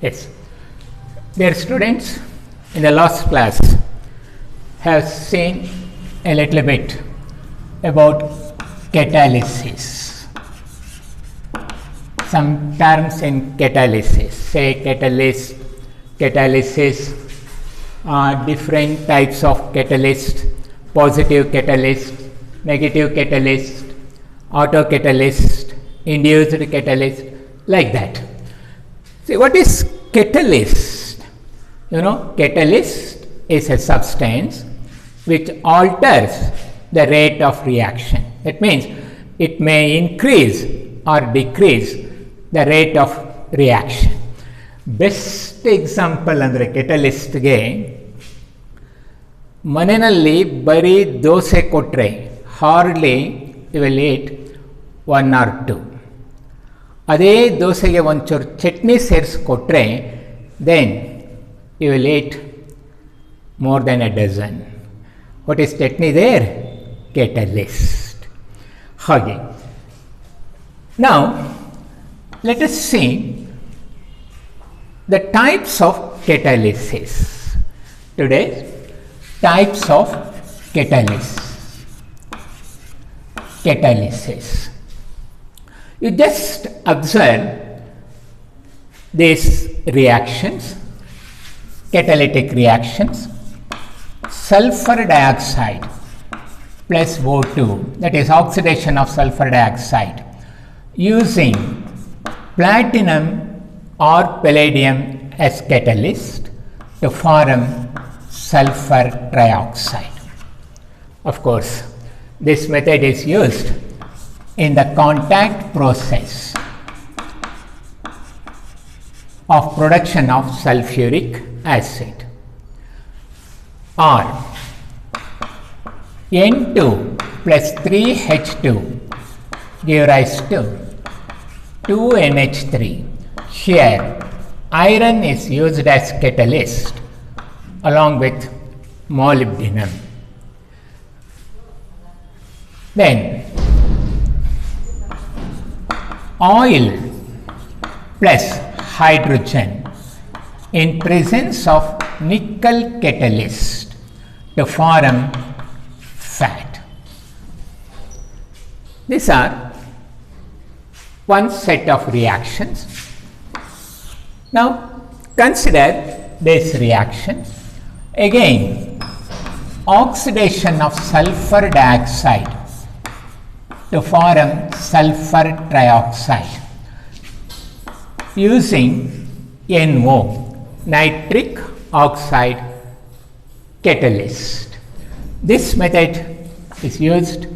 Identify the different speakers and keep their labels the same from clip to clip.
Speaker 1: Yes. Dear students, in the last class have seen a little bit about catalysis. Some terms in catalysis, say catalyst, catalysis, different types of catalyst, positive catalyst, negative catalyst, auto catalyst, induced catalyst, like that. See, what is catalyst? You know, catalyst is a substance which alters the rate of reaction. That means it may increase or decrease the rate of reaction. Best example ಅಂದರೆ catalystಗೆ ಮನೆಯಲ್ಲಿ ಬರೀ ದೋಸೆ ಕೊಟ್ಟರೆ hardly you will eat 1 or 2. ಅದೇ ದೋಸೆಗೆ ಒಂಚೂರು ಚಟ್ನಿ ಸೇರಿಸ್ಕೊಟ್ರೆ then you will eat more then a dozen. What is chutney there? catalyst. ಹಾಗೆ now let us see the types of catalysis. Today, types of catalysis. You just observe these reactions, catalytic reactions. Sulfur dioxide plus O2, that is oxidation of sulfur dioxide, using platinum or palladium as catalyst to form sulfur trioxide. Of course, this method is used in the contact process of production of sulfuric acid. Or N2 plus 3H2 give rise to 2NH3. Here, iron is used as catalyst along with molybdenum. Then, oil plus hydrogen in presence of nickel catalyst to form fat. These are one set of reactions. Now consider this reaction. Again, oxidation of sulfur dioxide to form sulfur trioxide using NO, nitric oxide catalyst. This method is used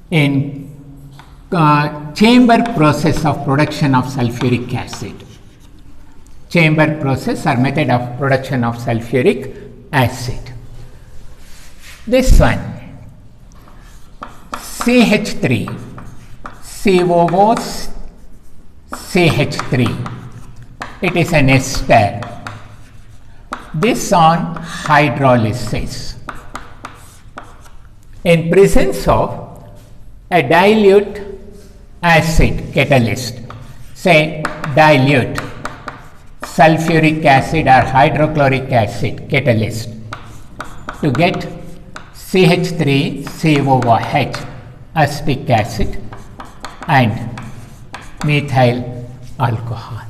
Speaker 1: in chamber process of production of sulfuric acid. Chamber process or method of production of sulfuric acid. This one, CH3, COO CH3, it is an ester. This on hydrolysis. In presence of a dilute acid catalyst, say dilute sulfuric acid or hydrochloric acid catalyst, to get CH3COOH acetic acid and methyl alcohol.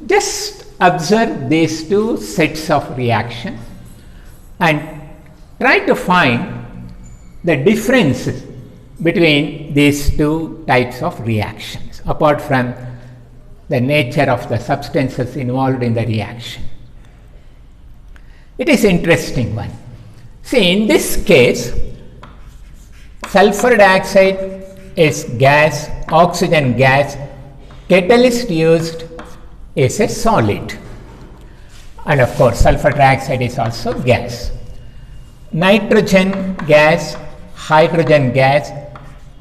Speaker 1: Just observe these two sets of reactions and try to find the differences between these two types of reactions apart from the nature of the substances involved in the reaction. It is interesting one. See, in this case, sulfur dioxide is gas, oxygen gas, catalyst used is a solid, and of course sulfur dioxide is also gas. Nitrogen gas, hydrogen gas,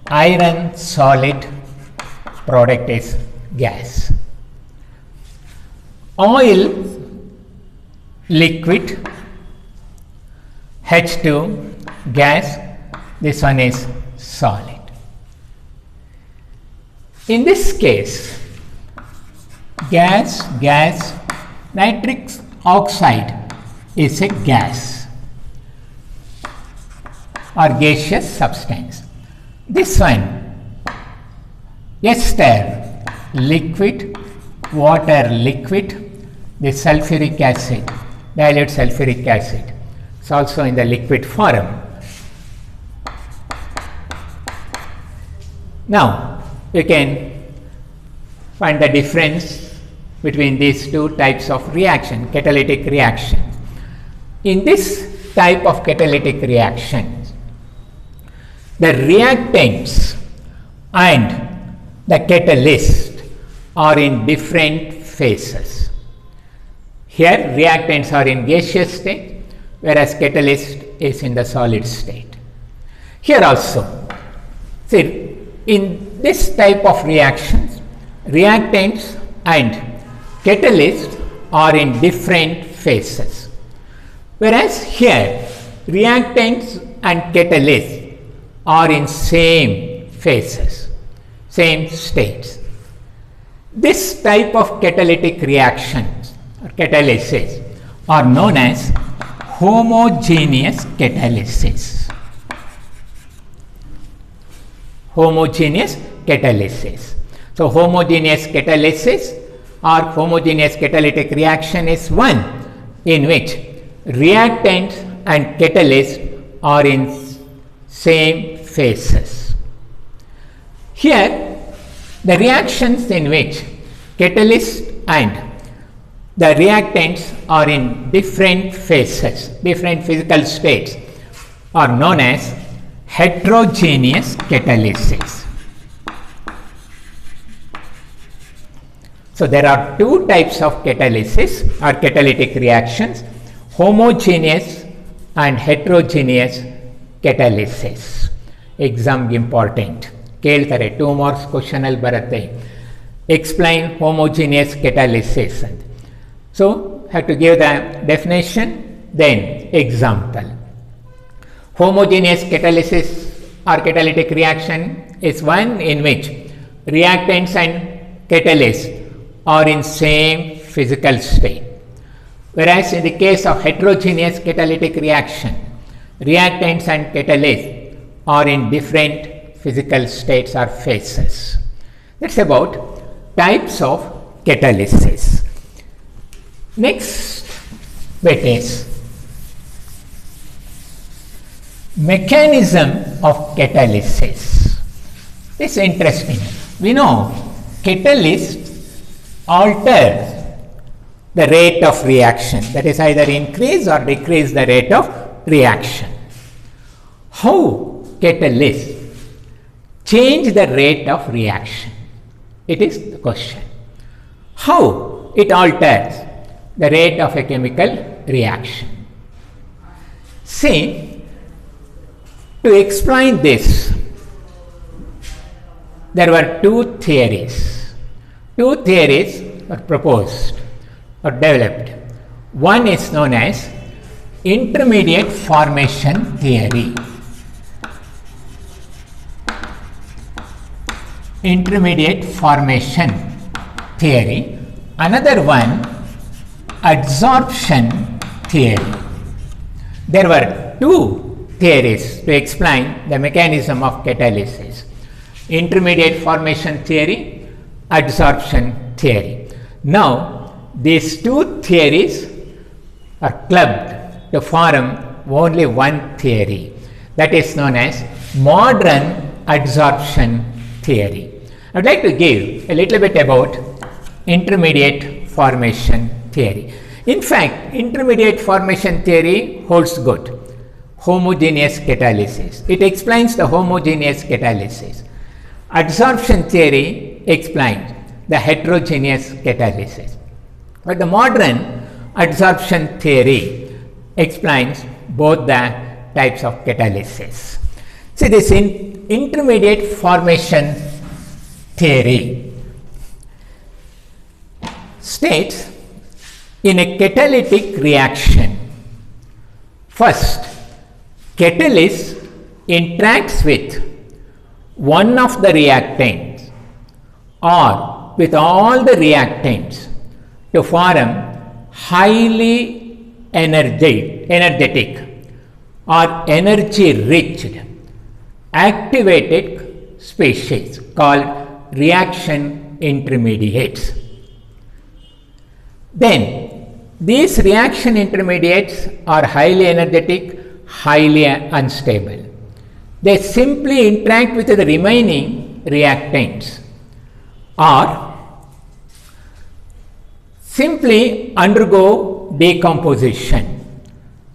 Speaker 1: iron solid, product is gas. Oil liquid, H2 gas, this one is solid. In this case, gas. Nitric oxide is a gas or gaseous substance. This one, ester, liquid, water, liquid. The sulfuric acid, dilute sulfuric acid, is also in the liquid form. Now, you can find the difference between these two types of reaction, catalytic reaction. In this type of catalytic reactions, the reactants and the catalyst are in different phases. Here, reactants are in gaseous state, whereas catalyst is in the solid state. Here also, see, in this type of reactions, reactants and catalyst are in different phases. Whereas here, reactants and catalysts are in same phases, same states. This type of catalytic reactions or catalysis are known as homogeneous catalysis. Homogeneous catalysis. So, homogeneous catalysis or homogeneous catalytic reaction is one in which reactants and catalyst are in same phases. Here, the reactions in which catalyst and the reactants are in different phases, different physical states, are known as heterogeneous catalysis. So, there are two types of catalysis or catalytic reactions, homogeneous and heterogeneous catalysis. Exam important. ಕೇಳ್ತಾರೆ 2 marks question ಅಲ್ಲಿ ಬರುತ್ತೆ. Explain homogeneous catalysis. So, have to give the definition, then example. Homogeneous catalysis or catalytic reaction is one in which reactants and catalysts are in same physical state. Whereas in the case of heterogeneous catalytic reaction, reactants and catalysts are in different physical states or phases. That's about types of catalysis. Next bit is mechanism of catalysis. It's interesting. We know catalyst alters the rate of reaction, that is either increase or decrease the rate of reaction. How catalyst change the rate of reaction? It is the question. How it alters the rate of a chemical reaction? See, to explain this, there were two theories. Two theories were proposed or developed. One is known as intermediate formation theory. Intermediate formation theory. Another one, adsorption theory. There were two theories to explain the mechanism of catalysis: intermediate formation theory, adsorption theory. Now, these two theories are clubbed to form only one theory, that is known as modern adsorption theory. I would like to give a little bit about intermediate formation theory. In fact, intermediate formation theory holds good. Homogeneous catalysis. It explains the homogeneous catalysis. Adsorption theory explains the heterogeneous catalysis. But the modern adsorption theory explains both the types of catalysis. See, this intermediate formation theory states, in a catalytic reaction, first catalyst interacts with one of the reactants or with all the reactants to form highly energetic or energy-rich activated species called reaction intermediates. Then these reaction intermediates are highly energetic, highly unstable. They simply interact with the remaining reactants or simply undergo decomposition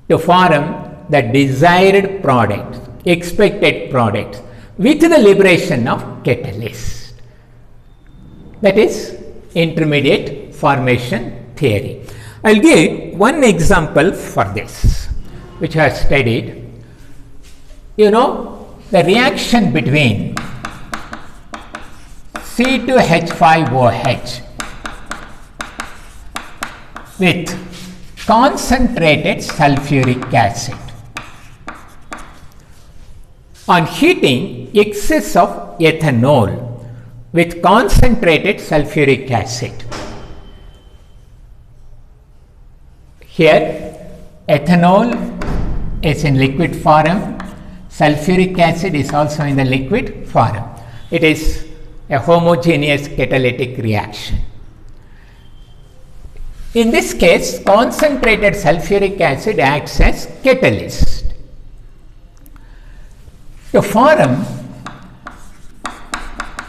Speaker 1: to form the desired product, expected product, with the liberation of catalyst. That is intermediate formation theory. I will give one example for this, which I have studied. You know, the reaction between C2H5OH with concentrated sulfuric acid. On heating, excess of ethanol with concentrated sulfuric acid. Here, ethanol is in liquid form, sulfuric acid is also in the liquid form. It is a homogeneous catalytic reaction. In this case, concentrated sulfuric acid acts as catalyst to form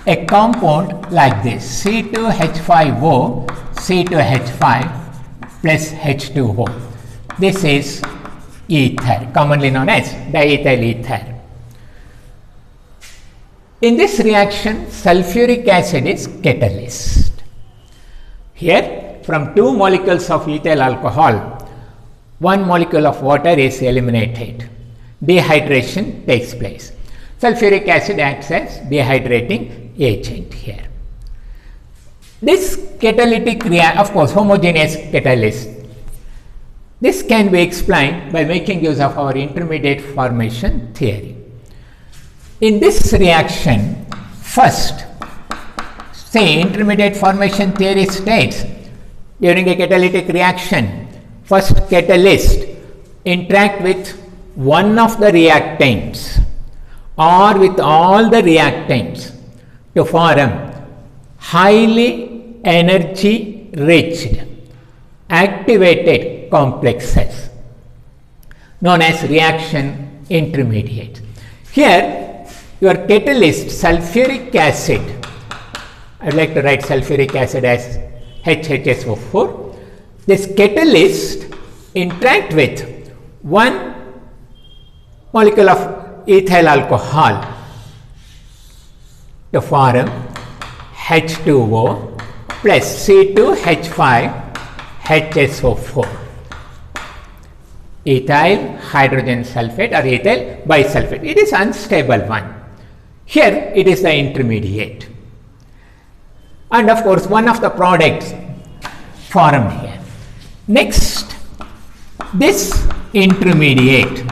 Speaker 1: a compound like this, C2H5O, C2H5 plus H2O. This is ether, commonly known as diethyl ether. In this reaction, sulfuric acid is catalyst. Here, from two molecules of ethyl alcohol, one molecule of water is eliminated. Dehydration takes place. Sulfuric acid acts as dehydrating agent here. This catalytic reaction, of course, homogeneous catalyst. This can be explained by making use of our intermediate formation theory. In this reaction, first, say intermediate formation theory states during a catalytic reaction, first catalyst interact with one of the reactants or with all the reactants to form highly energy rich activated complexes known as reaction intermediate. Here your catalyst sulfuric acid, I would like to write sulfuric acid as HHSO4. This catalyst interact with one molecule of ethyl alcohol to form H2O plus C2H5HSO4, ethyl hydrogen sulfate or ethyl bisulfate. It is unstable one. Here it is the intermediate. And of course, one of the products formed here. Next, this intermediate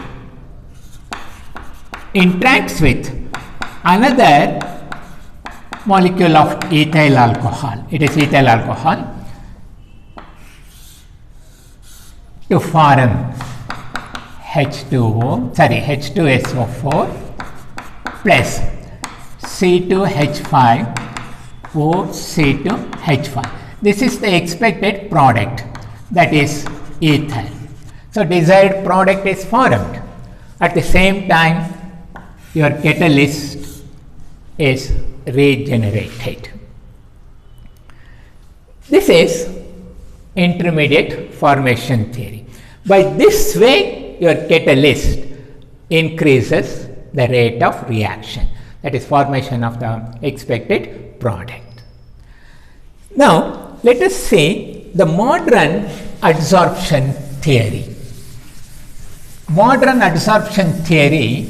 Speaker 1: interacts with another molecule of ethyl alcohol. It is ethyl alcohol to form H2SO4 plus C2H5OC2H5. This is the expected product, that is ether. So desired product is formed. At the same time, your catalyst is regenerated. This is intermediate formation theory. By this way, your catalyst increases the rate of reaction, that is formation of the expected product. Now, let us see the modern adsorption theory. Modern adsorption theory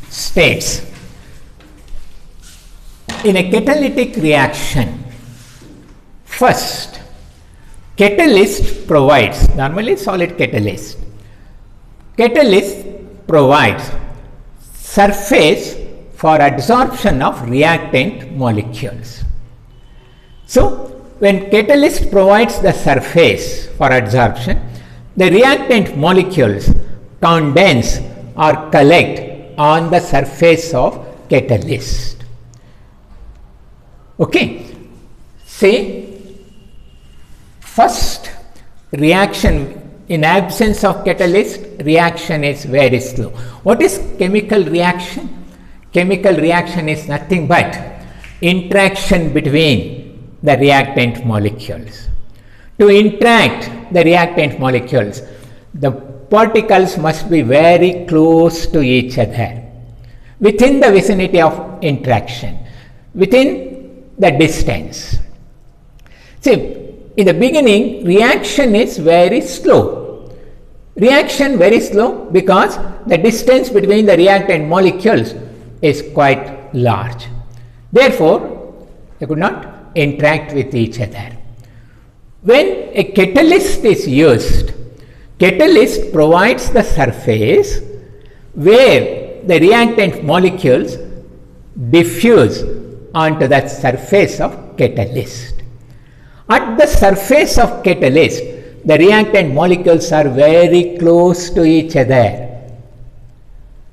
Speaker 1: states in a catalytic reaction, first catalyst provides, normally solid catalyst provides surface for adsorption of reactant molecules. So when catalyst provides the surface for adsorption, the reactant molecules condense or collect on the surface of catalyst. Okay, say first reaction, in absence of catalyst, reaction is very slow. What is chemical reaction? Chemical reaction is nothing but interaction between the reactant molecules. To interact the reactant molecules, the particles must be very close to each other, within the vicinity of interaction, within the distance. See, in the beginning, reaction is very slow. Reaction very slow because the distance between the reactant molecules is quite large. Therefore, they could not interact with each other. When a catalyst is used, catalyst provides the surface where the reactant molecules diffuse onto the surface of catalyst. At the surface of catalyst, the reactant molecules are very close to each other.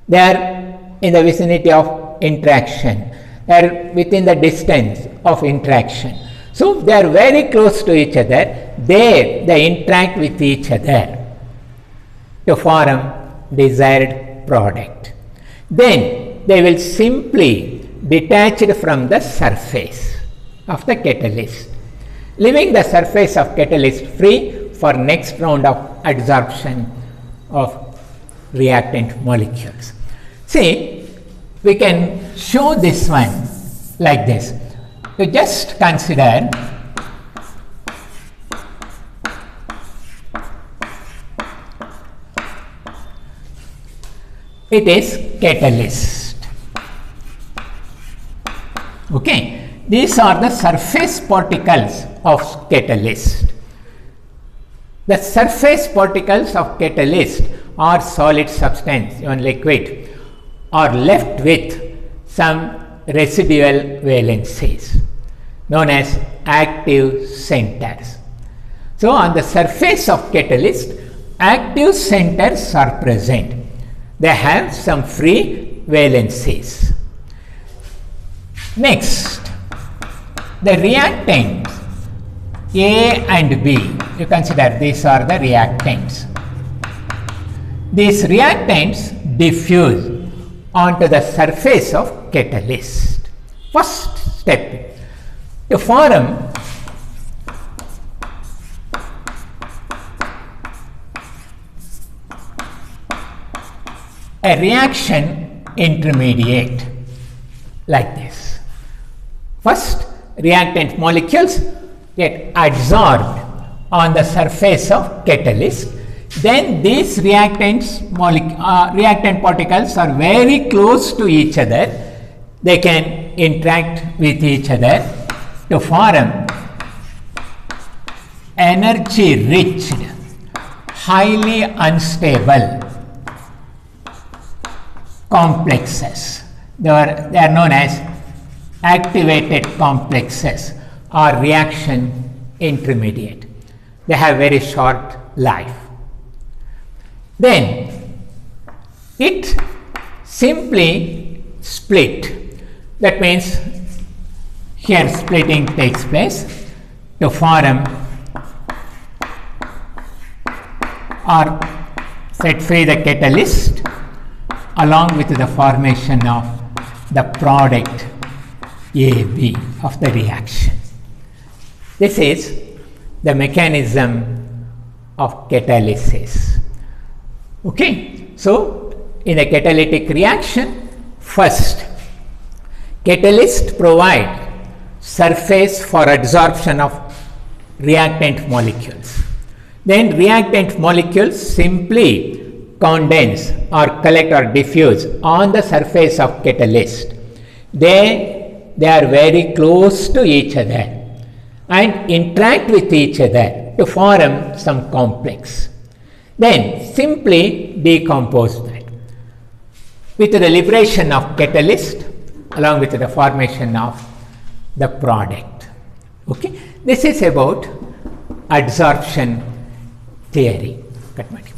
Speaker 1: They are in the vicinity of interaction. They are within the distance of interaction. So they are very close to each other. There they interact with each other to form desired product. Then they will simply detach it from the surface of the catalyst, leaving the surface of catalyst free for next round of adsorption of reactant molecules. See, we can show this one like this. You just consider it is catalyst. Okay, these are the surface particles of catalyst. The surface particles of catalyst or solid substance, even liquid, are left with some residual valencies known as active centers. So on the surface of catalyst, active centers are present. They have some free valencies. Next, the reactants A and B, you consider these are the reactants. These reactants diffuse onto the surface of catalyst. First step, to form a reaction intermediate like this. First, reactant molecules get adsorbed on the surface of catalyst. Then these reactant particles are very close to each other. They can interact with each other to form energy-rich, highly unstable complexes. They are known as activated complexes or reaction intermediate. They have very short life. Then it simply split. That means here splitting takes place to form or set free the catalyst along with the formation of the product AB of the reaction. This is the mechanism of catalysis. Okay, so in a catalytic reaction, first catalyst provide surface for adsorption of reactant molecules. Then reactant molecules simply condense or collect or diffuse on the surface of catalyst. They are very close to each other and interact with each other to form some complex. Then simply decompose that. With the liberation of catalyst along with the formation of the product. Okay, this is about adsorption theory. Cut ಮಾಡಿ.